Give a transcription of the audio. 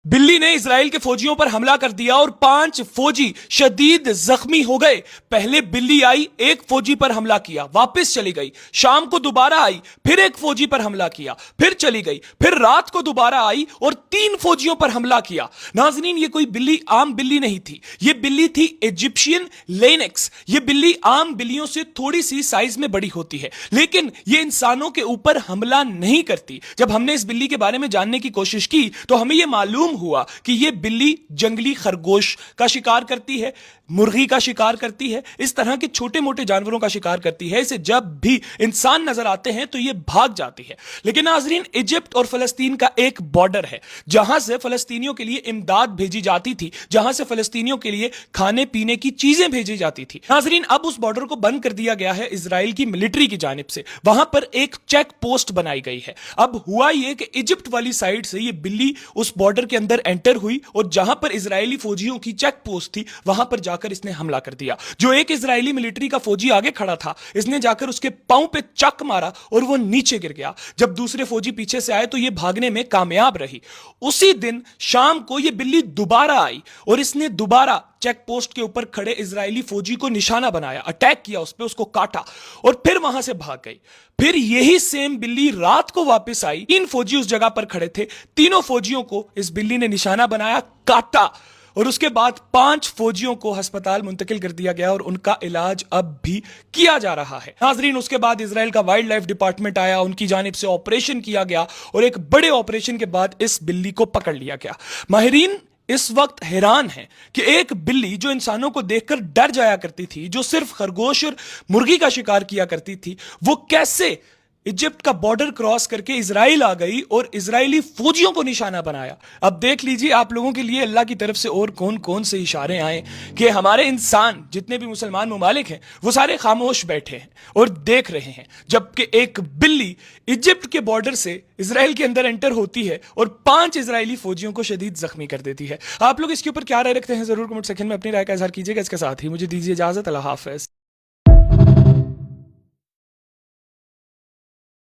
बिल्ली ने इजराइल के फौजियों पर हमला कर दिया और 5 फौजी शदीद जख्मी हो गए। पहले बिल्ली आई, एक फौजी पर हमला किया, वापस चली गई। शाम को दोबारा आई, फिर एक फौजी पर हमला किया, फिर चली गई। फिर रात को दोबारा आई और 3 फौजियों पर हमला किया। नाज़रीन, ये कोई बिल्ली आम बिल्ली नहीं थी, ये बिल्ली थी इजिप्शियन लेनिक्स। ये बिल्ली आम बिल्लियों से थोड़ी सी साइज में बड़ी होती है, लेकिन ये इंसानों के ऊपर हमला नहीं करती। जब हमने इस बिल्ली के बारे में जानने की कोशिश की तो हमें यह मालूम हुआ कि यह बिल्ली जंगली खरगोश का शिकार करती है, मुर्गी का शिकार करती है, इस तरह के छोटे मोटे जानवरों का शिकार करती है। इसे जब भी इंसान नजर आते हैं तो यह भाग जाती है। लेकिन नाज़रीन, इजिप्ट और फलस्तीन का एक बॉर्डर है जहां से फलस्तीनियों के लिए इमदाद भेजी जाती थी, जहां से फलस्तीनियों के लिए खाने पीने की चीजें भेजी जाती थी। नाज़रीन, अब उस बॉर्डर को बंद कर दिया गया है इजराइल की मिलिट्री की जानिब से। वहां पर एक चेक पोस्ट बनाई गई है। अब हुआ यह कि इजिप्ट वाली साइड से यह बिल्ली उस बॉर्डर के अंदर एंटर हुई और जहां पर इजरायली फौजियों की चेक पोस्ट थी वहां पर जाकर इसने हमला कर दिया। जो एक इजरायली मिलिट्री का फौजी आगे खड़ा था, इसने जाकर उसके पांव पे चक मारा और वो नीचे गिर गया। जब दूसरे फौजी पीछे से आए तो ये भागने में कामयाब रही। उसी दिन शाम को ये बिल्ली दोबारा आई और इसने दोबारा चेक पोस्ट के ऊपर खड़े इजरायली फौजी को निशाना बनाया, अटैक किया उस पे, उसको काटा और फिर वहां से भाग गई। फिर यही सेम बिल्ली रात को वापस आई। 3 फौजी उस जगह पर खड़े थे, तीनों फौजियों को इस बिल्ली ने निशाना बनाया, काटा और उसके बाद 5 फौजियों को अस्पताल मुंतकिल कर दिया गया और उनका इलाज अब भी किया जा रहा है। नाज़रीन, उसके बाद इजराइल का वाइल्ड लाइफ डिपार्टमेंट आया, उनकी जानिब से ऑपरेशन किया गया और एक बड़े ऑपरेशन के बाद इस बिल्ली को पकड़ लिया गया। माहिरीन इस वक्त हैरान है कि एक बिल्ली जो इंसानों को देखकर डर जाया करती थी, जो सिर्फ खरगोश और मुर्गी का शिकार किया करती थी, वो कैसे इजिप्ट का बॉर्डर क्रॉस करके इजराइल आ गई और इजरायली फौजियों को निशाना बनाया। अब देख लीजिए आप लोगों के लिए अल्लाह की तरफ से और कौन कौन से इशारे आए कि हमारे इंसान जितने भी मुसलमान ममालिक हैं वो सारे खामोश बैठे हैं और देख रहे हैं, जबकि एक बिल्ली इजिप्ट के बॉर्डर से इजराइल के अंदर एंटर होती है और 5 इजरायली फौजियों को शदीद जख्मी कर देती है। आप लोग इसके ऊपर क्या राय रखते हैं, जरूर कमेंट सेक्शन में अपनी राय का इजहार कीजिएगा। इसके साथ ही मुझे दीजिए इजाजत। अल्लाह हाफिज।